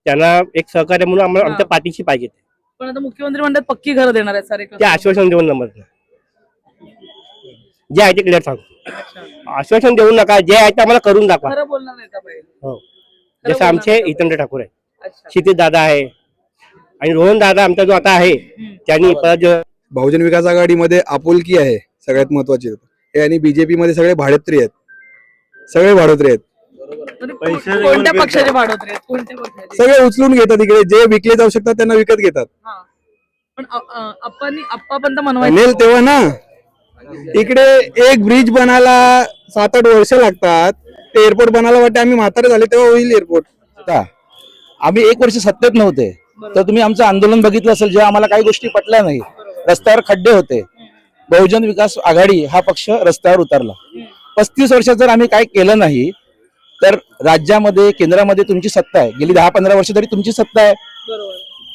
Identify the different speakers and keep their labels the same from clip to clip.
Speaker 1: त्यांना एक सहकार्य म्हणून आम्हाला आमच्या पाठीशी पाहिजे.
Speaker 2: पण आता मुख्यमंत्री म्हणतात पक्की घर देणार आहेत सारे.
Speaker 1: ते आश्वासन देऊन नमत जे आहे ते क्लिअर सांगतो. आश्वासन देऊ नका, जे आहे ते आम्हाला करून दाखवा.
Speaker 2: खरं बोलणार नाही का पाहिजे?
Speaker 1: हो, जसं आमचे हितेंद्र ठाकूर आहे,
Speaker 2: अच्छा.
Speaker 1: क्षितिज दादा आहे आणि रोहन दादा आमचा जो आता आहे त्यांनी
Speaker 3: बहुजन विकास आघाडीमध्ये आपुलकी आहे सगळ्यात महत्वाची, आणि बीजेपी मध्ये सगळे भाडोत्री आहेत, सगळे भाडोत्री आहेत.
Speaker 2: कोणत्या पक्षाचे भाडोत्री आहेत? कोणत्या पक्षाचे?
Speaker 3: सगळे उचलून घेतात, इकडे जे विकले जाऊ शकतात त्यांना विकत घेतात.
Speaker 2: पण आप्पा पण तर म्हणवायचे
Speaker 3: नेल तेव्हा ना, इकडे एक ब्रिज बनायला 7-8 वर्ष लागतात, ते एअरपोर्ट बनायला वाटते आम्ही म्हातारे झाले तेव्हा होईल एअरपोर्ट.
Speaker 4: आम्ही 1 वर्ष सत्तेत नव्हते तर तुम्ही आमचं आंदोलन बघितलं असेल, जेव्हा आम्हाला काही गोष्टी पटल्या नाही, रस्त्यावर खड्डे होते, बहुजन विकास आघाडी हा पक्ष रस्त्यावर उतरला. 35 वर्षात जर आम्ही काय केलं नाही तर राज्यामध्ये केंद्रामध्ये तुमची सत्ता आहे, गेली 10-15 वर्ष तरी तुमची सत्ता आहे.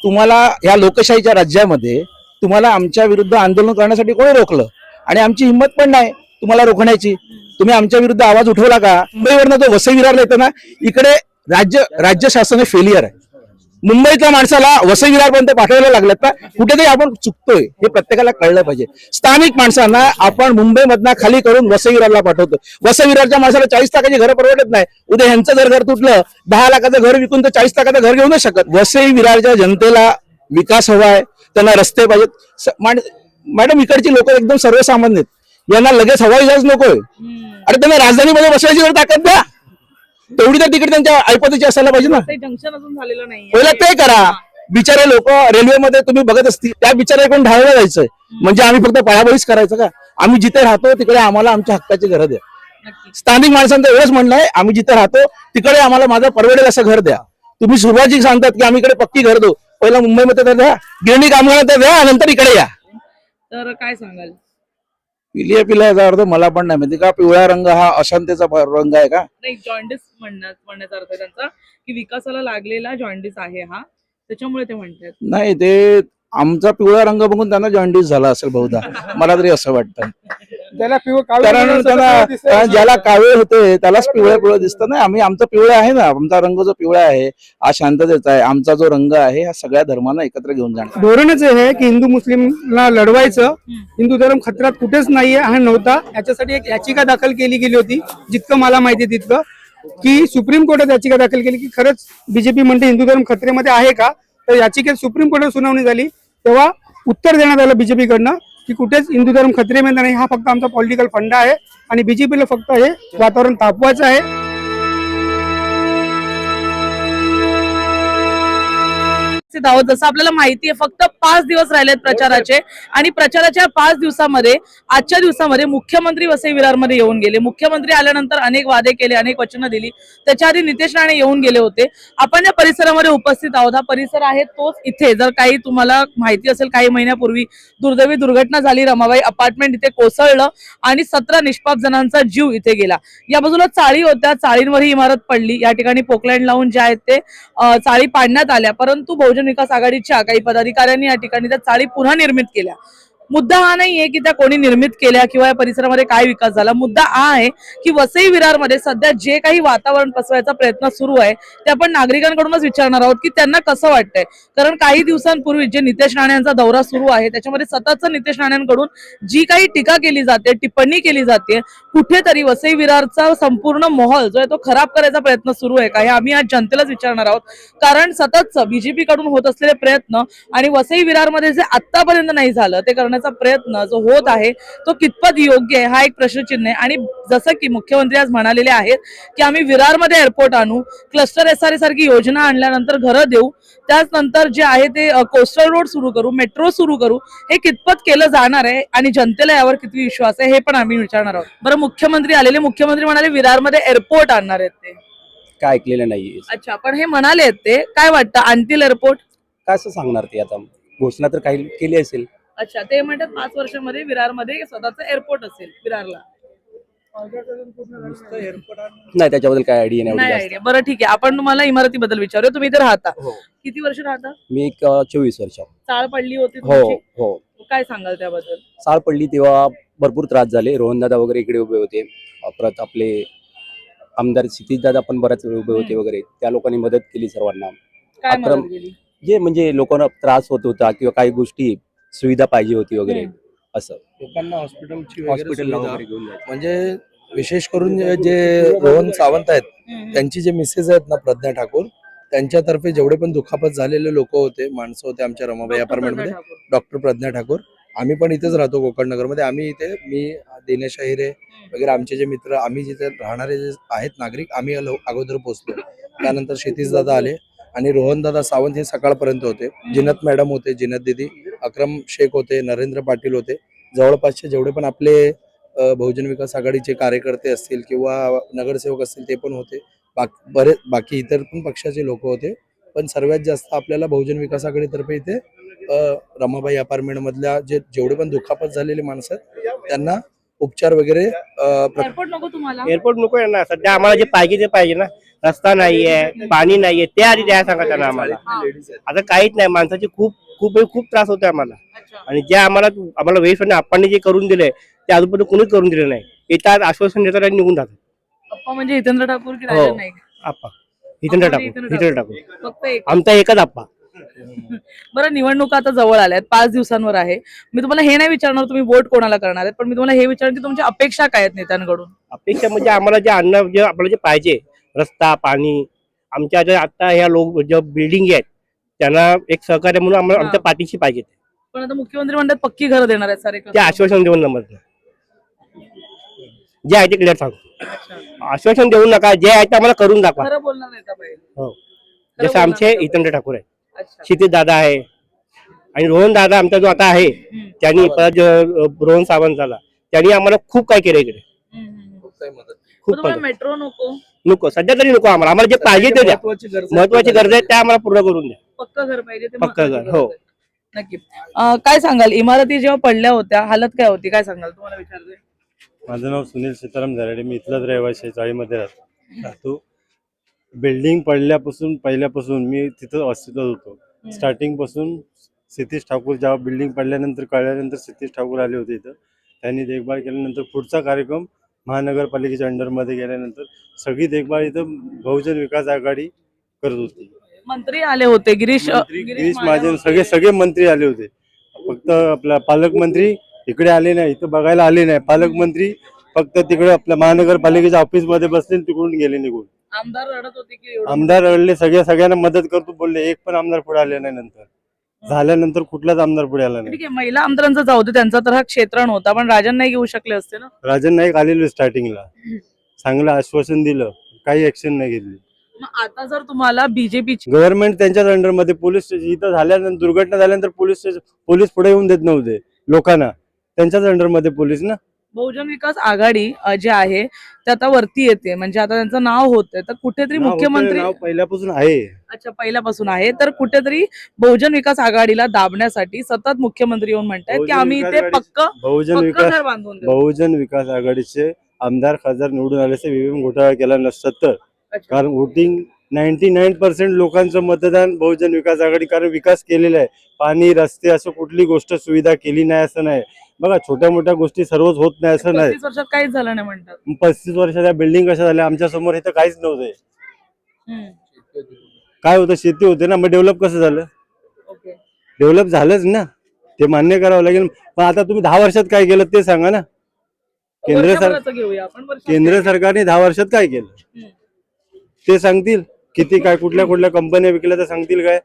Speaker 4: तुम्हाला या लोकशाहीच्या राज्यामध्ये तुम्हाला आमच्या विरुद्ध आंदोलन करण्यासाठी कोणी रोखलं? आणि आमची हिंमत पण नाही तुम्हाला रोखण्याची. तुम्ही आमच्या विरुद्ध आवाज उठवला का? मुंबईवरनं जो वसई विरारला येतो ना, इकडे राज्य शासन हे फेलियर आहे. मुंबईतल्या माणसाला वसई विरारपर्यंत पाठवायला लागलेत ना, कुठेतरी आपण चुकतोय हे प्रत्येकाला कळलं पाहिजे. स्थानिक माणसांना आपण मुंबईमधनं खाली करून वसई विरारला पाठवतो. वसई विरारच्या माणसाला 40 लाखाची घरं परवडत नाही. उद्या ह्यांचं जर घर तुटलं, 10 लाखाचं घर विकून तर 40 लाखाचं घर घेऊ नाही शकत. वसई विरारच्या जनतेला विकास हवाय, त्यांना रस्ते पाहिजेत. मॅडम, इकडची लोक एकदम सर्वसामान्य आहेत, यांना लगेच हवाई जहाज नकोय. अरे त्यांना राजधानीमध्ये बसवायची जर ताकद द्या, तेवढी तर तिकीट त्यांच्या ऐपतीची असायला पाहिजे ना.
Speaker 2: जंक्शन अजून झालेलं नाही,
Speaker 4: पहिला ते करा. बिचारे लोक रेल्वेमध्ये तुम्ही बघत असतील, त्या बिचारे कोण ढाळला जायचंय म्हणजे आम्ही फक्त पायाबळीच करायचं का? आम्ही जिथे राहतो तिकडे आम्हाला आमच्या हक्काची घरं द्या. स्थानिक माणसांचं एवढंच म्हणणं आहे, आम्ही जिथे राहतो तिकडे आम्हाला माझं परवडेल असं घर द्या. तुम्ही सुरुवातीला सांगतात की आम्ही इकडे पक्की घर देऊ, पहिला मुंबईमध्ये तर द्या, गिरणी कामगारांना तर द्या, नंतर इकडे या.
Speaker 2: तर काय सांगाल?
Speaker 4: पिल्या याचा अर्थ मला पण नाही माहिती का पिवळा रंग हा अशांतीचा रंग आहे का?
Speaker 2: नाही, जॉन्डिस म्हणण्याचा अर्थ त्यांचा की विकासाला लागलेला जॉन्डिस आहे हा, त्याच्यामुळे ते म्हणतात.
Speaker 4: नाही, ते आमचा पिवळा रंग बघून त्यांना जॉन्डिस झाला असेल बहुधा, मला तरी असं वाटतं. कारण त्यांना ज्याला कावीळ होते त्यालाच पिवळं दिसतं. नाही, आम्ही आमचं पिवळं आहे ना, आमचा रंग जो पिवळा आहे हा शांततेचा आहे. आमचा जो रंग आहे हा सगळ्या धर्मांना एकत्र घेऊन जाणार.
Speaker 5: धोरणच आहे की हिंदू मुस्लिमला लढवायचं. हिंदू धर्म खतऱ्यात कुठेच नाहीये आणि नव्हता. याच्यासाठी एक याचिका दाखल केली गेली होती, जितकं मला माहिती तितकं, की सुप्रीम कोर्टात याचिका दाखल केली की खरंच बीजेपी म्हणते हिंदू धर्म खतरेमध्ये आहे का. तर याचिकेत सुप्रीम कोर्टात सुनावणी झाली तेव्हा उत्तर देण्यात आलं बीजेपीकडनं की कुठेच हिंदू धर्म खतरेमध्ये नाही, हा फक्त आमचा पॉलिटिकल फंडा आहे आणि बीजेपीला फक्त हे वातावरण तापवायचं आहे.
Speaker 2: जसं आपल्याला माहिती आहे, फक्त 5 दिवस राहिलेत प्रचाराचे आणि प्रचाराच्या 5 दिवसामध्ये आजच्या दिवसामध्ये मुख्यमंत्री वसई विरारमध्ये येऊन गेले. मुख्यमंत्री आल्यानंतर अनेक वादे केले, अनेक वचनं दिली. त्याच्या आधी नितेश राणे येऊन गेले होते. आपण या परिसरामध्ये उपस्थित आहोत. हा परिसर आहे तोच इथे, जर काही तुम्हाला माहिती असेल, काही महिन्यापूर्वी दुर्दैवी दुर्घटना झाली, रमाबाई अपार्टमेंट इथे कोसळलं आणि 17 निष्पाप जणांचा जीव इथे गेला. या बाजूला चाळी होत्या, चाळींवर ही इमारत पडली. या ठिकाणी पोकलँड लावून जे आहेत ते चाळी पाडण्यात आल्या, परंतु बहुजन विकास आघाडीच्या काही पदाधिकाऱ्यांनी या ठिकाणी त्या चाळी पुन्हा निर्मित केल्या. मुद्दा हा नाहीये की त्या कोणी निर्मित केल्या किंवा या परिसरामध्ये काय विकास झाला. मुद्दा हा आहे की वसई विरारमध्ये सध्या जे काही वातावरण पसरवायचा प्रयत्न सुरू आहे ते आपण नागरिकांकडूनच विचारणार आहोत की त्यांना कसं वाटतंय. कारण काही दिवसांपूर्वी जे नितेश राणे यांचा दौरा सुरू आहे त्याच्यामध्ये सततच नितेश राणेंकडून जी काही टीका केली जाते, टिप्पणी केली जाते, कुठेतरी वसई विरारचा संपूर्ण माहोल जो आहे तो खराब करायचा प्रयत्न सुरू आहे का, हे आम्ही आज जनतेलाच विचारणार आहोत. कारण सततच बीजेपी कडून होत असलेले प्रयत्न आणि वसई विरारमध्ये जे आतापर्यंत नाही झालं ते करण्याचा प्रयत्न जो होत आहे तो कितपत योग्य आहे, हा एक प्रश्नचिन्ह आहे. आणि जसं की मुख्यमंत्री आज म्हणालेले आहेत की आम्ही विरारमध्ये एअरपोर्ट आणू, क्लस्टर SRA सारखी योजना आणल्यानंतर घरं देऊ, त्यानंतर जे आहे ते कोस्टल रोड सुरू करू, मेट्रो सुरू करू, हे कितपत केलं जाणार आहे आणि जनतेला यावर किती विश्वास आहे हे पण आम्ही विचारणार आहोत. बरं, मुख्यमंत्री आलेले, मुख्यमंत्री म्हणाले विरारमध्ये एअरपोर्ट आणणार आहेत. ते
Speaker 6: काय ऐकलेलं नाहीये.
Speaker 2: अच्छा, पण हे म्हणाले आहेत ते काय वाटतं, आणतील एअरपोर्ट?
Speaker 6: काय असं सांगणार ते, आता घोषणा तर काही केली असेल.
Speaker 2: अच्छा, ते म्हणतात 5 वर्षामध्ये विरारमध्ये स्वतःचं एअरपोर्ट असेल विरारला.
Speaker 6: नाही, त्याच्याबद्दल काय आयडिया नाही.
Speaker 2: आयडिया. बरं, ठीक आहे. आपण तुम्हाला इमारतीबद्दल विचारूया. तुम्ही इथे राहता, किती वर्ष राहता?
Speaker 6: मी 24 वर्ष.
Speaker 2: चाळ पडली होती
Speaker 6: हो हो.
Speaker 2: काय सांगाल त्याबद्दल?
Speaker 6: चाळ पडली तेव्हा भरपूर त्रास झाले. रोहनदादा वगैरे इकडे उभे होते, परत आपले आमदार क्षितिज दादा पण बऱ्याच वेळ उभे होते वगैरे. त्या लोकांनी मदत केली सर्वांना.
Speaker 2: काय
Speaker 6: अक्रम
Speaker 2: मदत केली?
Speaker 6: जे म्हणजे लोकांना त्रास होत होता किंवा काही गोष्टी सुविधा पाहिजे होती वगैरे असं
Speaker 7: लोकांना हॉस्पिटलची
Speaker 6: हॉस्पिटलला वगैरे घेऊन जायचं.
Speaker 7: म्हणजे विशेष करून जे रोहन सावंत आहेत त्यांची जे मिसेस आहेत ना प्रज्ञा ठाकूर, त्यांच्यातर्फे जेवढे पण दुखापत झालेले लोक होते, माणसं होते आमच्या रमाबाई अपार्टमेंटमध्ये, डॉक्टर प्रज्ञा ठाकूर, आम्ही पण इथेच राहतो कोकण नगरमध्ये. आम्ही इथे, मी दिनेश अहिरे वगैरे आमचे जे मित्र, आम्ही जिथे राहणारे जे आहेत नागरिक, आम्ही अगोदर पोहोचलो. त्यानंतर क्षितिज दादा आले आणि रोहन दादा सावंत हे सकाळपर्यंत होते. जिनत मॅडम होते, जिनत दिदी, अक्रम शेख होते, नरेंद्र पाटील होते. जवळपासचे जेवढे पण आपले बहुजन विकास आघाडीचे कार्यकर्ते असतील किंवा नगरसेवक असतील ते पण होते. बाकी इतर पण पक्षाचे लोक होते. पण सर्वात जास्त आपल्याला बहुजन विकास आघाडीतर्फे इथे रमाबाई अपार्टमेंट मधल्या जेवढे पण दुखापत झालेले माणसं आहेत त्यांना उपचार वगैरे
Speaker 2: एअरपोर्ट नको तुम्हाला?
Speaker 1: एअरपोर्ट नको आहे ना, सध्या आम्हाला जे पाहिजे ते पाहिजे ना. रस्ता नाहीये, पाणी नाहीये, ते आधी द्या सांगा त्यांना आम्हाला. आता काहीच नाही, माणसाची खूप खूप खूप त्रास होतोय आम्हाला. आणि जे आम्हाला वेळेस आपण जे करून दिले ते अजूनपर्यंत कोणीच करून दिले नाही. येतात, आश्वासन देतात आणि निघून जातात.
Speaker 2: अप्पा म्हणजे हितेंद्र ठाकूर की
Speaker 1: हो.
Speaker 2: राजन नाईक?
Speaker 1: आप्पा हितेंद्र
Speaker 2: अप्पा
Speaker 1: ठाकूर,
Speaker 2: हितेंद्र
Speaker 1: हितेंद्र ठाकूर
Speaker 2: फक्त एक.
Speaker 1: आमचा एकच आप्पा.
Speaker 2: बरं, निवडणुका आता जवळ आल्यात, 5 दिवसांवर आहे. मी तुम्हाला हे नाही विचारणार तुम्ही वोट कोणाला करणार आहेत, पण मी तुम्हाला हे विचारणार की तुमच्या अपेक्षा काय आहेत नेत्यांकडून?
Speaker 1: अपेक्षा म्हणजे आम्हाला जे अन्न जे आपल्याला जे पाहिजे, रस्ता, पाणी, आमच्या जे आता ह्या ज्या बिल्डिंग आहेत त्यांना एक सहकार्य म्हणून आम्हाला आमच्या पाठीशी पाहिजे.
Speaker 2: पण आता मुख्यमंत्री म्हणतात पक्की घरं देणार आहेत सारे.
Speaker 1: ते आश्वासन देऊन नंबर जे आहे ते क्लिअर सांगतो. आश्वासन देऊ नका, जे आहे ते आम्हाला करून दाखवा.
Speaker 2: खरं बोलणार नाही का पाहिजे?
Speaker 1: हो, जसं आमचे हितेंद्र ठाकूर आहे,
Speaker 2: अच्छा.
Speaker 1: क्षितिज दादा आहे आणि रोहन दादा आमचा जो आता आहे त्यांनी परत रोहन सावंत झाला, त्यांनी आम्हाला खूप काय केलं इकडे. खूप
Speaker 2: तुम्हाला
Speaker 1: काय.
Speaker 2: मेट्रो नको?
Speaker 1: नको, सध्या तरी नको आम्हाला. आम्हाला जे पाहिजे ते द्या. महत्वाची गरज आहे त्या आम्हाला पूर्ण करून द्या.
Speaker 2: पक्क घर पाहिजे ते
Speaker 1: पक्क घर,
Speaker 2: महत्त्वाची
Speaker 1: हो.
Speaker 2: गरज आहे. नक्की. काय सांगाल, इमारती जेव्हा पडल्या होत्या हालत काय होती, काय सांगाल? तुम्हाला विचारते.
Speaker 8: माझं नाव सुनील सीताराम झराडे, मी इथलाच रहिवासी आहे, चाळीमध्ये राहतो. बिल्डिंग पहिल्यापासून मी तिथं अस्तित्वात होतो. स्टार्टिंग पासून क्षितिज ठाकूर जेव्हा बिल्डिंग पडल्यानंतर कळल्यानंतर क्षितिज ठाकूर आले होते इथं. त्यांनी देखभाल केल्यानंतर पुढचा कार्यक्रम महानगरपालिकेच्या अंडरमध्ये गेल्यानंतर सगळी देखभाल इथं बहुजन विकास आघाडी करत होती.
Speaker 2: मंत्री आले होते, गिरीश
Speaker 8: महाजन, सगळे मंत्री आले होते. फक्त आपला पालकमंत्री इकडे आले नाही, इथं बघायला आले नाही. पालकमंत्री फक्त तिकडे आपल्या महानगरपालिकेच्या ऑफिस मध्ये बसले, तिकडून गेले निघून.
Speaker 2: आमदार रडत होते की एवढं?
Speaker 8: आमदार रडले, सगळ्यांना मदत करतो बोलले, एक पण आमदार पुढे आले नाही. नंतर झाल्यानंतर कुठलाच आमदार पुढे आला नाही.
Speaker 2: ठीक आहे, महिला आमदारांचा जाऊ दे, त्यांचा तर हा क्षेत्र नव्हता, पण राजन नाईक येऊ शकले असते ना.
Speaker 8: राजन नाईक आलेले स्टार्टिंगला, चांगलं आश्वासन दिलं, काही ऍक्शन नाही घेतली.
Speaker 2: मग आता जर तुम्हाला बीजेपीची
Speaker 8: गव्हर्नमेंट त्यांच्याच अंडरमध्ये, पोलीस इथं झाल्यानंतर, दुर्घटना झाल्यानंतर पोलीस पुढे येऊन देत नव्हते लोकांना, त्यांच्याच अंडरमध्ये पोलीस ना.
Speaker 2: बहुजन विकास आघाडी जे आहे ते आता वरती येते, म्हणजे आता त्यांचं नाव होतंय, तर कुठेतरी मुख्यमंत्री
Speaker 8: नाव पहिल्यापासून आहे.
Speaker 2: अच्छा, पहिल्यापासून आहे, तर कुठेतरी बहुजन विकास आघाडीला दाबण्यासाठी सतत मुख्यमंत्री येऊन म्हणतायत की आम्ही इथे पक्क घर बांधून देऊ.
Speaker 8: बहुजन विकास आघाडीचे आमदार खासदार निवडून आल्याचे ईव्हीएम घोटाळा केला नसतं तर, कारण वोटिंग 99% लोकांचं मतदान बहुजन विकास आघाडी, कारण विकास केलेला आहे. पाणी, रस्ते, असं कुठली गोष्ट सुविधा केली नाही असं नाही. बघा, छोट्या मोठ्या गोष्टी सर्वच होत नाही असं नाही.
Speaker 2: 35 वर्षात काहीच झालं नाही म्हणतात.
Speaker 8: 35 वर्षाच्या बिल्डिंग कशा झाल्या, आमच्या समोर इथं काहीच नव्हतं. काय होतं, शेती होते ना, मग डेव्हलप कसं झालं? डेव्हलप झालंच ना, ते मान्य करावं लागेल. पण आता तुम्ही 10 वर्षात काय केलं ते सांगा ना. केंद्र सरकारने 10 वर्षात काय केलं ते सांगतील. किती काय, कुठल्या कंपन्या विकल्या तर सांगतील काय?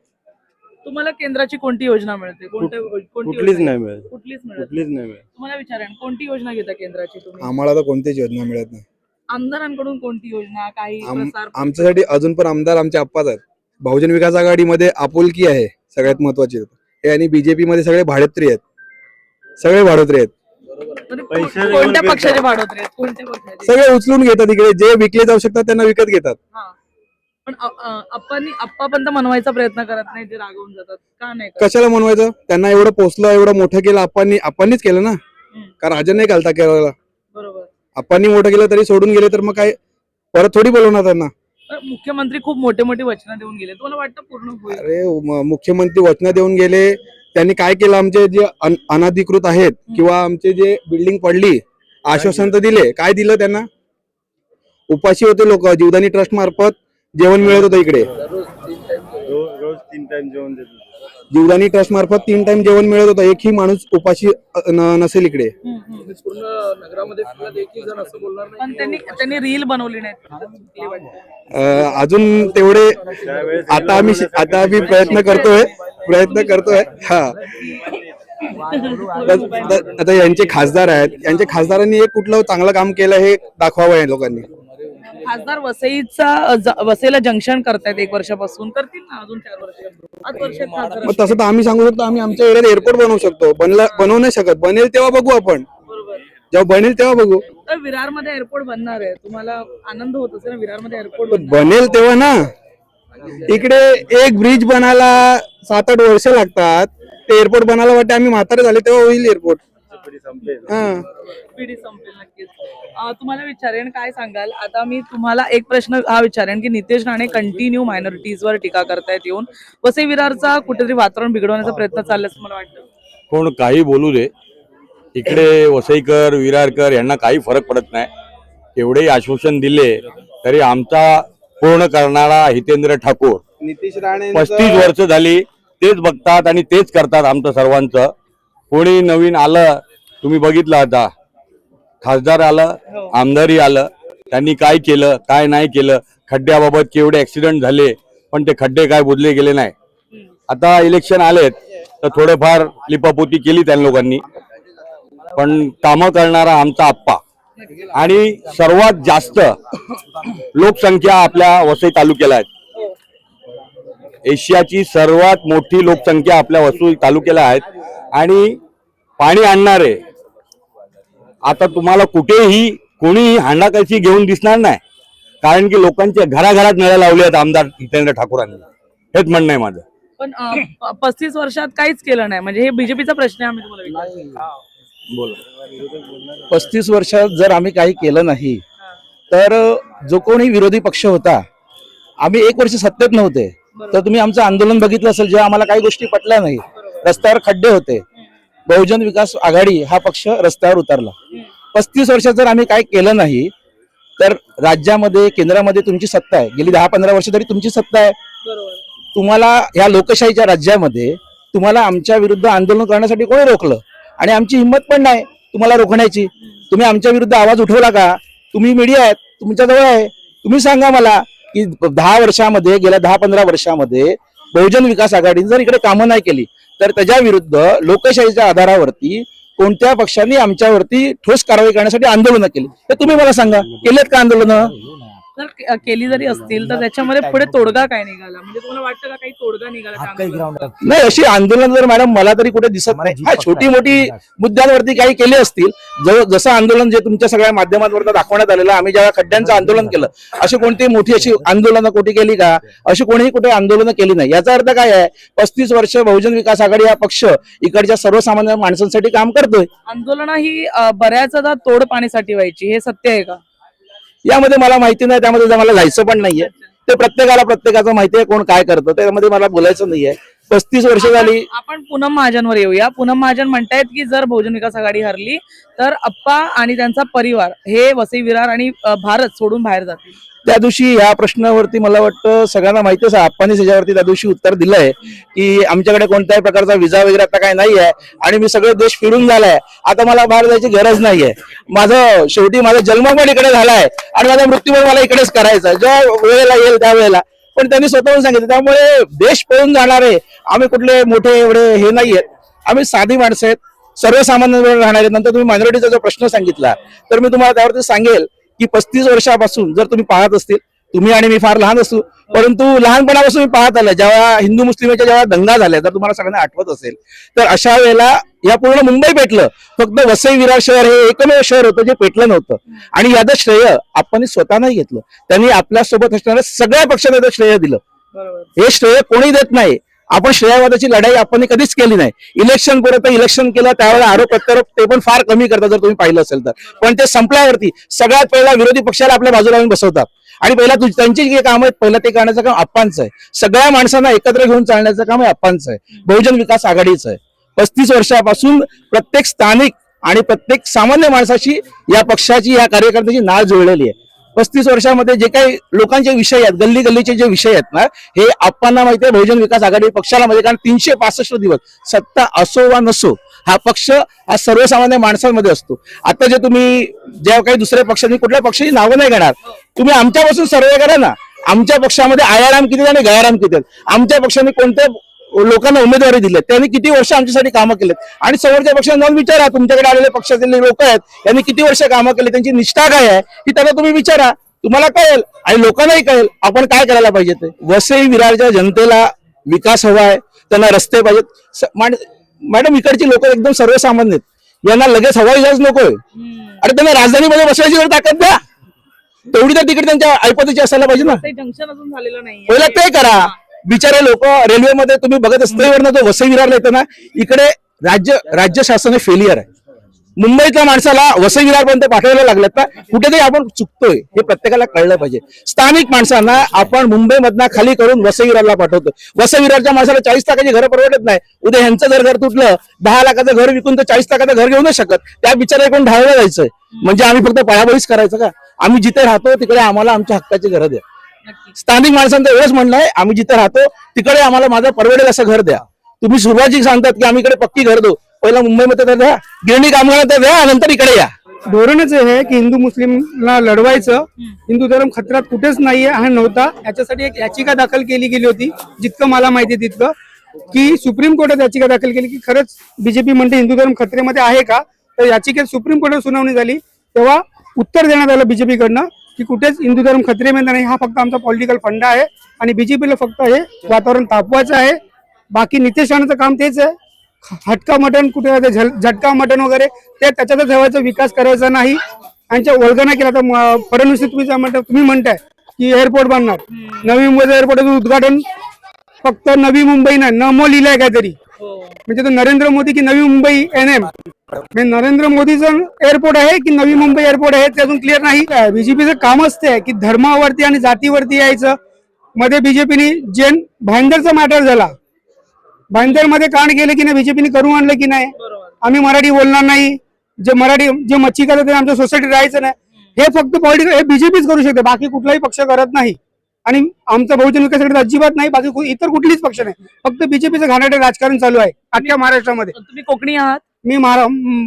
Speaker 2: तुम्हाला केंद्राची कोणती योजना मिळते?
Speaker 8: कुठलीच नाही मिळत.
Speaker 2: कुठलीच
Speaker 8: नाही मिळत.
Speaker 2: तुम्हाला विचारेन, कोणती योजना घेता केंद्राची तुम्ही?
Speaker 3: आम्हाला तर कोणतीच योजना मिळत नाही.
Speaker 2: आमदारांकडून कोणती योजना, काही प्रसार?
Speaker 3: आमच्यासाठी अजून पण आमदार आमचे आप्पाच आहेत. बहुजन विकास आघाडीमध्ये आपुलकी आहे सगळ्यात महत्वाची. हे आणि बीजेपी मध्ये सगळे भाडोत्री आहेत, सगळे भाडोत्री आहेत.
Speaker 2: कोणत्या पक्षाचे भाडोत्री आहेत? कोणत्या पक्षाचे?
Speaker 3: सगळे उचलून घेतात इकडे, जे विकले जाऊ शकतात त्यांना विकत घेतात.
Speaker 2: पण आप्पा पण तर मनवायचा प्रयत्न करत नाही, ते रागवून जातात का? नाही
Speaker 3: कशाला मनवायचं? त्यांना एवढं पोचलं, एवढं मोठं केलं आपणनीच केलं ना, कारण राजन नाही घालता केरळला.
Speaker 2: बरोबर,
Speaker 3: आपणनी मोठं केलं तरी सोडून गेले तर मग काय परत थोडी बोलवणार त्यांना?
Speaker 2: मुख्यमंत्री खूप मोठे मोठी वचनं देऊन गेले, तुम्हाला वाटतं पूर्ण होईल?
Speaker 3: अरे, मुख्यमंत्री वचनं देऊन गेले, त्यांनी काय केलं? आमचे जे अनधिकृत आहेत किंवा आमचे जे बिल्डिंग पडली, आश्वासन तर दिले, काय दिलं त्यांना? उपाशी होते लोक, जीवदानी ट्रस्ट मार्फत जेवण मिळत होतं इकडे.
Speaker 8: रोज 3 टाइम जेवण देत होते.
Speaker 3: जीवदानी ट्रस्ट मार्फत 3 टाइम जेवण मिळत होतं. एकही माणूस उपाशी नसेल इकडे.
Speaker 7: पूर्ण नगरामध्ये फिरला एकही जण असं बोलणार नाही.
Speaker 2: पण त्यांनी रील बनवली नाही.
Speaker 3: अजून तेवढे आता आम्ही प्रयत्न करतोय हा. आता यांचे खासदार आहेत, यांच्या खासदारांनी एक कुठलं चांगलं काम केलं हे दाखवावं या लोकांनी.
Speaker 2: खासदार वसईला जंक्शन करतायत 1 वर्षापासून, करतील ना अजून 4 वर्ष. 5 वर्षात खासदार
Speaker 3: मग तसं तर आम्ही सांगू शकतो, आम्ही आमच्या एरियात एअरपोर्ट बनवू शकतो. बनवू नाही शकत. बनेल तेव्हा बघू आपण. जेव्हा बनेल तेव्हा बघू.
Speaker 2: तर विरारमध्ये एअरपोर्ट बनणार आहे, तुम्हाला आनंद होत असेल ना विरारमध्ये एअरपोर्ट
Speaker 3: बनेल तेव्हा ना. इकडे एक ब्रिज बनायला 7-8 वर्ष लागतात. ते एअरपोर्ट बनायला वाटते आम्ही म्हातारे झाले तेव्हा होईल एअरपोर्ट.
Speaker 2: पिढी संपेल नक्कीच. तुम्हाला विचारेन, काय सांगाल आता मी तुम्हाला एक प्रश्न हा विचारेन की नितेश राणे कंटिन्यू मायनॉरिटीजवर टीका करतायत येऊन. वसई विरारचा कुठेतरी वातावरण बिघडवण्याचा प्रयत्न चाललाय असं मला वाटतं.
Speaker 6: कोण काही बोलू दे, इकडे वसईकर विरारकर यांना काही फरक पडत नाही. एवढेही आश्वासन दिले तरी आमचा पूर्ण करणारा हितेंद्र ठाकूर
Speaker 3: नितीश राणे
Speaker 6: 35 वर्ष झाली तेच बघतात आणि तेच करतात आमचं सर्वांचं. कोणी नवीन आलं तुम्ही बघितलं, आता खासदार आलं, आमदारी आलं, त्यांनी काय केलं काय नाही केलं. खड्ड्याबाबत केवढे ऍक्सिडेंट झाले पण ते खड्डे काय बुजले गेले नाही. आता इलेक्शन आलेत तर थोडेफार लिपापोती केली त्या लोकांनी, पण कामं करणारा आमचा आप्पा. आणि सर्वात जास्त लोकसंख्या आपल्या वसई तालुक्याला आहे. एशियाची सर्वात मोठी लोकसंख्या आपल्या वसई तालुक्याला आहेत. आणि पाणी आणणारे आता तुम्हाला कुठेही कोणीही हांडाकळशी घेऊन दिसणार नाही, कारण की लोकांच्या घराघरात नळ्या लावल्या आहेत आमदार हितेंद्र ठाकूरांनी. हेच म्हणणं आहे माझं.
Speaker 2: पण 35 वर्षात काहीच केलं नाही, म्हणजे हे बीजेपीचा प्रश्न आहे. आम्ही तुम्हाला विचारतो.
Speaker 4: 35 वर्षात जर आम्ही काही केलं नाही तर जो कोणी विरोधी पक्ष होता, आम्ही 1 वर्ष सत्तेत नव्हते, तर तुम्ही आमचं आंदोलन बघितलं असेल जेव्हा आम्हाला काही गोष्टी पटल्या नाही. रस्त्यावर खड्डे होते, बहुजन विकास आघाडी हा पक्ष रस्त्यावर उतरला. 35 वर्षात जर आम्ही काही केलं नाही तर राज्यामध्ये केंद्रामध्ये तुमची सत्ता आहे. गेली 10-15 वर्ष तरी तुमची सत्ता आहे. तुम्हाला या लोकशाहीच्या राज्यामध्ये तुम्हाला आमच्या विरुद्ध आंदोलन करण्यासाठी कोणी रोखलं? आणि आमची हिंमत पण नाही तुम्हाला रोखण्याची. तुम्ही आमच्या विरुद्ध आवाज उठवला का? तुम्ही मीडिया आहेत, तुमच्याजवळ आहे, तुम्ही सांगा मला की 10 वर्षामध्ये गेल्या 10-15 वर्षामध्ये बहुजन विकास आघाडीने जर इकडे कामं नाही केली तर त्याच्या विरुद्ध लोकशाहीच्या आधारावरती कोणत्या पक्षांनी आमच्यावरती ठोस कारवाई करण्यासाठी आंदोलनं केली तर तुम्ही मला सांगा, केलेत का आंदोलनं?
Speaker 2: जर केली जरी असतील तर त्याच्यामध्ये पुढे तोडगा काय निघाला? म्हणजे तुम्हाला वाटतं का काही तोडगा निघाला?
Speaker 4: नाही, अशी आंदोलन जर मॅडम मला तरी कुठे दिसत नाही. हा, छोटी मोठी मुद्द्यांवरती काही केले असतील, जसं आंदोलन जे तुमच्या सगळ्या माध्यमांवर दाखवण्यात आलेलं, आम्ही जेव्हा खड्ड्यांचं आंदोलन केलं, अशी कोणती मोठी अशी आंदोलनं कुठे केली का? अशी कोणीही कुठे आंदोलनं केली नाही. याचा अर्थ काय आहे? 35 वर्ष बहुजन विकास आघाडी हा पक्ष इकडच्या सर्वसामान्य माणसांसाठी काम करतोय.
Speaker 2: आंदोलनं ही बऱ्याचदा तोड पाणीसाठी व्हायची, हे सत्य आहे का?
Speaker 4: यामध्ये मला माहिती नाही, त्यामध्ये मला जायचं पण नाहीये. ते प्रत्येकाचं माहिती आहे कोण काय करतं, त्यामध्ये मला बोलायचं नाहीये. 35 वर्ष झाली.
Speaker 2: आपण पूनम महाजनवर येऊया. पूनम महाजन म्हणतायत की जर बहुजन विकास आघाडी हरली तर अप्पा आणि त्यांचा परिवार हे वसई विरार आणि भारत सोडून बाहेर जातील.
Speaker 4: त्या दिवशी या प्रश्नावरती मला वाटतं सगळ्यांना माहितीच आहे, आप्पांनी त्याच्यावरती त्या दिवशी उत्तर दिलंय की आमच्याकडे कोणत्याही प्रकारचा विजा वगैरे आता काय नाही आहे आणि मी सगळे देश फिरून झालाय, आता मला बाहेर जायची गरज नाहीये. शेवटी माझा जन्म पण इकडे झालाय आणि माझा मृत्यू पण मला इकडेच करायचा, ज्या वेळेला येईल त्यावेळेला. पण त्यांनी स्वतःहून सांगितलं, त्यामुळे देश पळून जाणारे आम्ही कुठले मोठे एवढे हे नाहीयेत. आम्ही साधी माणसं आहेत, सर्वसामान्य राहणारे. नंतर तुम्ही मायनॉरिटीचा जो प्रश्न सांगितला तर मी तुम्हाला त्यावरती सांगेल की 35 वर्षापासून जर तुम्ही पाहत असतील, तुम्ही आणि मी फार लहान असू, परंतु लहानपणापासून मी पाहत आलं जेव्हा हिंदू मुस्लिमच्या जेव्हा दंगा झाल्या, जर तुम्हाला सगळ्यांना आठवत असेल तर अशा वेळेला या पूर्ण मुंबई पेटलं. फक्त वसई विरार शहर हे एकमेव शहर होतं जे पेटलं नव्हतं. आणि याचं श्रेय आपण स्वतः नाही घेतलं, त्यांनी आपल्या सोबत असणाऱ्या सगळ्या पक्षांना याचं श्रेय दिलं. हे श्रेय कोणी देत नाही. आपण श्रेयवादाची लढाई आपण कधीच केली नाही. इलेक्शन करत इलेक्शन केलं त्यावेळेला आरोप प्रत्यारोप ते पण फार कमी करतात जर तुम्ही पाहिलं असेल तर. पण ते संपल्यावरती सगळ्यात पहिला विरोधी पक्षाला आपल्या बाजूला आणून बसवतात आणि पहिला त्यांची जे काम आहे पहिलं ते करण्याचं काम आप्पांचं आहे. सगळ्या माणसांना एकत्र घेऊन चालण्याचं काम हे आप्पांचं आहे, बहुजन विकास आघाडीचं आहे. 35 वर्षापासून प्रत्येक स्थानिक आणि प्रत्येक सामान्य माणसाची या पक्षाची या कार्यकर्त्याची नाळ जुळलेली आहे. 35 वर्षामध्ये जे काही लोकांचे विषय आहेत, गल्ली गल्लीचे जे विषय आहेत ना, हे आपल्याला माहिती आहे बहुजन विकास आघाडी पक्षाला माहिती आहे. कारण 365 दिवस सत्ता असो वा नसो हा पक्ष हा सर्वसामान्य माणसांमध्ये असतो. आता जे तुम्ही ज्या काही दुसऱ्या पक्षांनी कुठल्या पक्षाची नावं नाही घेणार, तुम्ही आमच्यापासून सर्वे करा ना. आमच्या पक्षामध्ये आयाराम किती आणि गयाराम किती आहेत, आमच्या पक्षाने कोणत्या लोकांना उमेदवारी दिली, त्यांनी किती वर्ष आमच्यासाठी कामं केलेत, आणि समोरच्या पक्षांना जाऊन विचारा तुमच्याकडे आलेले पक्षातील लोक आहेत त्यांनी किती वर्ष कामं केले, त्यांची निष्ठा काय आहे ही त्यांना तुम्ही विचारा, तुम्हाला कळेल आणि लोकांनाही कळेल आपण काय करायला पाहिजे. ते वसई विरारच्या जनतेला विकास हवा आहे, त्यांना रस्ते पाहिजेत. मॅडम इकडची लोक एकदम सर्वसामान्य आहेत, यांना लगेच हवाई जहाज नकोय, अरे त्यांना राजधानीमध्ये बसवायची वेळ ताकद द्या, तेवढी तर तिकीट त्यांच्या ऐपतीची असायला पाहिजे ना.
Speaker 2: जंक्शन अजून झालेलं नाही,
Speaker 4: पहिला ते करा. बिचारे लोक रेल्वेमध्ये तुम्ही बघत असते जो वसई विरारला येतो ना, इकडे राज्य शासन फेलियर आहे. मुंबईतल्या माणसाला वसई विरारपर्यंत पाठवायला लागल्यात ना, कुठेतरी आपण चुकतोय हे प्रत्येकाला कळलं पाहिजे. स्थानिक माणसांना आपण मुंबईमधनं खाली करून वसई विरारला पाठवतो. वसई विरारच्या माणसाला 40 लाखाची घरं परवडत नाही. उद्या ह्यांचं जर घर तुटलं 10 लाखाचं घर विकून तर 40 लाखाचं घर घेऊ नाही शकत. त्या बिचारा कोण ढाळला जायचंय म्हणजे आम्ही फक्त पळापळीच करायचं का? आम्ही जिथे राहतो तिकडे आम्हाला आमच्या हक्काची घरं द्या. स्थानिक माणसांचं एवढंच म्हणणं आहे, आम्ही जिथे राहतो तिकडे आम्हाला माझं परवडेल असं घर द्या. तुम्ही सुरुवातीक सांगतात की आम्ही इकडे पक्की घर देऊ, पहिला मुंबईमध्ये तर द्या, गिरणी कामगारांना तर द्या, नंतर इकडे या.
Speaker 5: धोरणच हे आहे की हिंदू मुस्लिमला लढवायचं, हिंदू धर्म खतऱ्यात कुठेच नाहीये हा नव्हता. याच्यासाठी एक याचिका दाखल केली गेली होती, जितकं मला माहिती आहे तितकं, की सुप्रीम कोर्टात याचिका दाखल केली की खरंच बीजेपी म्हणते हिंदू धर्म खतरेमध्ये आहे का. तर याचिकेत सुप्रीम कोर्टात सुनावणी झाली तेव्हा उत्तर देण्यात आलं बीजेपीकडनं की कुठेच हिंदू धर्म खतरेमध्ये नाही, हा फक्त आमचा पॉलिटिकल फंडा आहे आणि बीजेपीला फक्त हे वातावरण तापवायचं आहे. बाकी नितेश राणेचं काम तेच आहे, हटका मटन कुठे झटका मटन वगैरे ते त्याच्यातच ठेवायचा, विकास करायचा नाही. यांच्या वल्गना केला. तर फडणवीस तुम्ही म्हणताय की एअरपोर्ट बांधणार, नवी मुंबईचं एअरपोर्टचं उद्घाटन फक्त नवी मुंबई नाही नमो लिहिलंय काहीतरी, म्हणजे तो नरेंद्र मोदी की नवी मुंबई NM, नरेंद्र मोदीचं एअरपोर्ट आहे की नवी मुंबई एअरपोर्ट आहे ते अजून क्लिअर नाही. बीजेपीचं कामच ते आहे की धर्मावरती आणि जातीवरती यायचं. मध्ये बीजेपीने जैन भाईंदरचा मॅटर झाला, भाईंदर मध्ये कांड केले की नाही, बीजेपीने करून आणलं की नाही, आम्ही मराठी बोलणार नाही, जे मच्छी करतात ते आमच्या सोसायटीत राहायचं नाही. हे फक्त पॉलिटिकल हे बीजेपीच करू शकते, बाकी कुठलाही पक्ष करत नाही. आणि आमचा बहुजन विकास आघाडी अजिबात नाही, बाकी इतर कुठलीच पक्ष नाही, फक्त बीजेपीचं घाणेरडे राजकारण चालू आहे अख्ख्या महाराष्ट्रामध्ये.
Speaker 2: तुम्ही कोकणी आहात?
Speaker 5: मी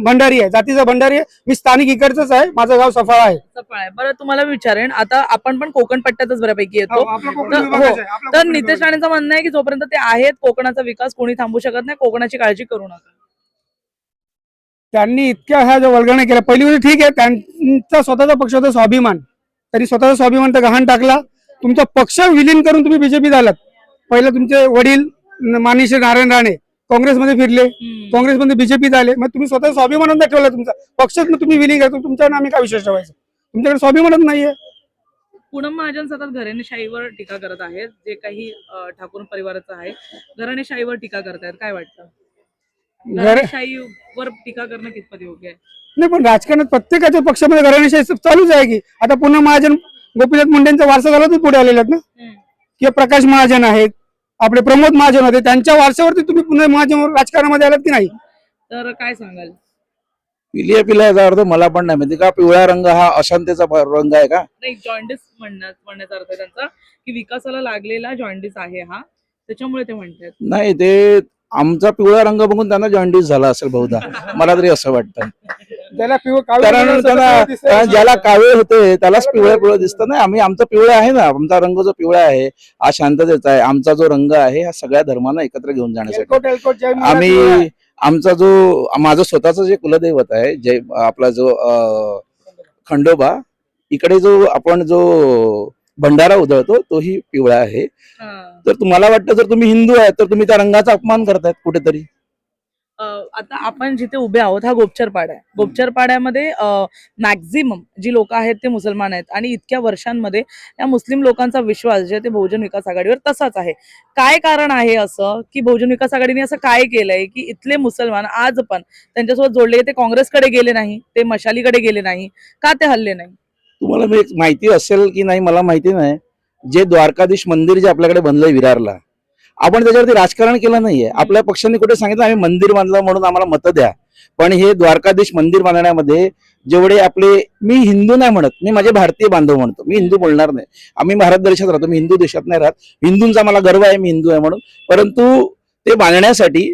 Speaker 5: भंडारी आहे, जातीचा भंडारी आहे, मी स्थानिक इकडचंच आहे, माझं गाव सफाळा आहे.
Speaker 2: बरं तुम्हाला विचारेन, आता आपण पण कोकण पट्ट्यातच बऱ्यापैकी येतो,
Speaker 5: आपला कोकण विभागच आहे, आपला
Speaker 2: तर
Speaker 5: कोकण
Speaker 2: नितेश राणेंचं म्हणणं आहे की जोपर्यंत ते आहेत कोकणाचा विकास कोणी थांबू शकत नाही, कोकणाची काळजी करू नका.
Speaker 5: त्यांनी इतक्या ह्या ज्या वल्गना केल्या, पहिली गोष्ट ठीक आहे, त्यांचा स्वतःचा पक्ष होता स्वाभिमान, तरी स्वतःचा स्वाभिमान तर गहाण टाकला. तुमचा पक्ष विलीन करून तुम्ही बीजेपी झालात. पहिलं तुमचे वडील माननीय श्री नारायण राणे काँग्रेसमध्ये फिरले, काँग्रेसमध्ये बीजेपी झाले, मग तुम्ही स्वतः स्वाभिमानात ठेवला तुमचा पक्षच, मग तुम्ही विलीन करतो, तुमच्यावर आम्ही काय विश्वास ठेवायचा, तुमच्याकडे स्वाभिमानच नाहीये.
Speaker 2: पूनम महाजन सतत घराणेशाहीवर टीका करत आहेत, जे काही ठाकूर परिवाराचं आहे घराणेशाहीवर टीका करतायत, काय वाटतं? घराणेशाहीवर टीका करणं कितपत योग्य आहे?
Speaker 5: नाही, पण राजकारणात प्रत्येकाच्या पक्षामध्ये घराणेशाही चालूच आहे की. आता पूनम महाजन गोपीनाथ मुंडेंचा वारसा झाला तर पुढे आलेला ना, किंवा प्रकाश महाजन आहेत, आपले प्रमोद महाजन होते, त्यांच्या वारशावरती तुम्ही पुन्हा महाजन राजकारणामध्ये आलात की नाही?
Speaker 2: तर काय सांगाल?
Speaker 4: पिल्या याचा अर्थ मला पण नाही माहिती का, पिवळा रंग हा अशांतीचा रंग आहे का?
Speaker 2: नाही, जॉन्डिस म्हणण्याचा अर्थ त्यांचा की विकासाला लागलेला जॉन्डिस आहे हा, त्याच्यामुळे ते म्हणतात.
Speaker 4: नाही, ते आमचा पिवळा रंग बघून त्यांना जॉन्डिस झाला असेल बहुधा, मला तरी असं वाटतं. कारण ज्याला कावीळ होते त्यालाच पिवळं दिसतं. नाही, आम्ही आमचा पिवळा आहे ना, आमचा रंग जो पिवळा आहे हा शांततेचा आहे. आमचा जो रंग आहे हा सगळ्या धर्मांना एकत्र घेऊन जाण्यासाठी आम्ही, आमचा जो माझं स्वतःच जे कुलदैवत आहे, जे आपला जो खंडोबा, इकडे जो आपण जो भंडारा उधळतो तोही पिवळा आहे. तर तुम्हाला वाटतं जर तुम्ही हिंदू आहे तर तुम्ही त्या रंगाचा अपमान करतायत कुठेतरी.
Speaker 2: आता आपण जिथे उभे आहोत हा गोपचर पाडा आहे. गोपचर पाड्यामध्ये मॅक्झिमम जी लोक आहेत ते मुसलमान आहेत आणि इतक्या वर्षांमध्ये या मुस्लिम लोकांचा विश्वास जे ते बहुजन विकास आघाडीवर तसाच आहे. काय कारण आहे असं की बहुजन विकास आघाडीने असं काय केलंय की इथले मुसलमान आज पण त्यांच्यासोबत जोडले, ते काँग्रेसकडे गेले नाही, ते मशालीकडे गेले नाही का, ते हल्ले नाही?
Speaker 4: तुम्हाला मी माहिती असेल की नाही मला माहिती नाही, जे द्वारकाधीश मंदिर जे आपल्याकडे बनलंय विरारला, आपण त्याच्यावरती राजकारण केलं नाहीये. आपल्या पक्षाने कुठे सांगितलं आम्ही मंदिर बांधलं म्हणून आम्हाला मतं द्या. पण हे द्वारकाधीश मंदिर बांधण्यामध्ये जेवढे आपले, मी हिंदू नाही म्हणत, मी माझे भारतीय बांधव म्हणतो, मी हिंदू बोलणार नाही. आम्ही भारत देशात राहतो, मी हिंदू देशात नाही राहत. हिंदूंचा मला गर्व आहे, मी हिंदू आहे म्हणून. परंतु ते बांधण्यासाठी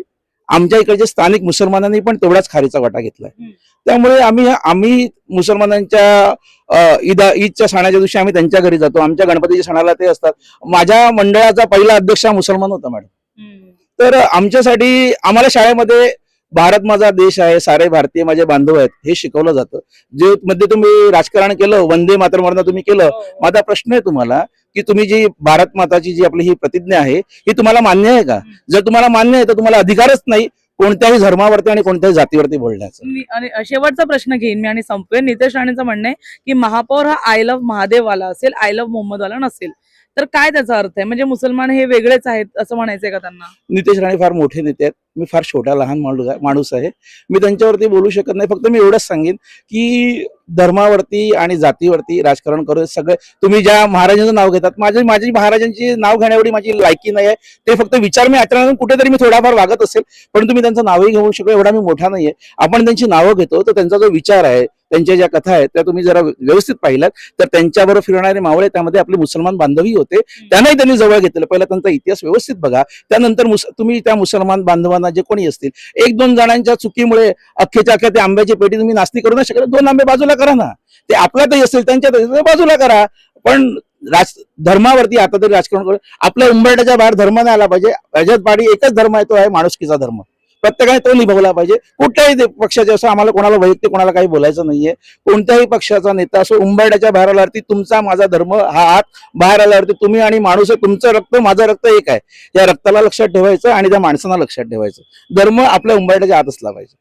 Speaker 4: आमच्या इकडच्या स्थानिक मुसलमानांनी पण तेवढाच खारीचा वाटा घेतलाय. त्यामुळे आम्ही मुसलमानांच्या ईदच्या सणाच्या दिवशी आम्ही त्यांच्या घरी जातो. आमच्या गणपतीच्या सणाला ते असतात. माझ्या मंडळाचा पहिला अध्यक्ष हा मुसलमान होता मॅडम. तर आमच्यासाठी, आम्हाला शाळेमध्ये भारत माझा देश आहे, सारे भारतीय माझे बांधव आहेत हे शिकवलं जातं. जे मध्ये तुम्ही राजकारण केलं, वंदे मातरम तुम्ही केलं, माझा प्रश्न आहे तुम्हाला की तुम्ही जी भारत माताची जी आपली ही प्रतिज्ञा आहे ही तुम्हाला मान्य आहे का? जर तुम्हाला मान्य आहे तर तुम्हाला अधिकारच नाही कोणत्याही धर्मावरती आणि कोणत्याही जातीवरती बोलण्याचं.
Speaker 2: आणि शेवटचा प्रश्न घेईन मी आणि संपवेन. नितेश राणेंचं म्हणणं आहे की महापौर हा आय लव्ह महादेववाला असेल, आय लव्ह मोहम्मदवाला नसेल. तर काय त्याचा अर्थ आहे? म्हणजे मुसलमान हे वेगळेच आहेत असं म्हणायचंय का त्यांना?
Speaker 4: नितेश राणे फार मोठे नेते आहेत, मी फार छोटा लहान माणूस आहे, मी त्यांच्यावरती बोलू शकत नाही. फक्त मी एवढंच सांगेन की धर्मावरती आणि जातीवरती राजकारण करू सगळे. तुम्ही ज्या महाराजांचं नाव घेतात, माझी महाराजांची नाव घेण्याएवढी माझी लायकी नाही आहे. ते फक्त विचार मी आचरणातून कुठेतरी मी थोडाफार वागत असेल, परंतु मी त्यांचं नावही घेऊ शकतो एवढा मी मोठा नाहीये. आपण त्यांची नावं घेतो तर त्यांचा जो विचार आहे, त्यांच्या ज्या कथा आहेत त्या तुम्ही जरा व्यवस्थित पाहिल्यात तर त्यांच्याबरोबर फिरणारे मावळे त्यामध्ये आपले मुसलमान बांधवही होते, त्यांनाही त्यांनी जवळ घेतलं. पहिला त्यांचा इतिहास व्यवस्थित बघा, त्यानंतर तुम्ही त्या मुसलमान बांधवांना जे कोणी असतील, 1-2 जणांच्या चुकीमुळे अख्खेच्या अख्ख्या त्या आंब्याची पेटी तुम्ही नास्ती करू नाही शकत. 2 आंबे बाजूला करा ना, ते आपल्यातही असेल त्यांच्यात बाजूला करा. पण धर्मावरती आता तरी राजकारण करू. आपल्या उंबरठ्याच्या बाहेर धर्म नाही आला पाहिजे. रजत पाडी एकच धर्म आहे, तो आहे माणुसकीचा धर्म. प्रत्येकाने तो निभावला पाहिजे. कुठल्याही पक्षाचे असं, आम्हाला कोणाला वैयक्तिक कोणाला काही बोलायचं नाहीये. कोणत्याही पक्षाचा नेता असो, उंबरठ्याच्या बाहेर आल्यावरती तुमचा माझा धर्म हा हात बाहेर आल्यावरती तुम्ही आणि माणूस आहे, तुमचं रक्त माझं रक्त एक आहे, या रक्ताला लक्षात ठेवायचं आणि त्या माणसाला लक्षात ठेवायचं. धर्म आपल्या उंबरठ्याच्या आत असला पाहिजे.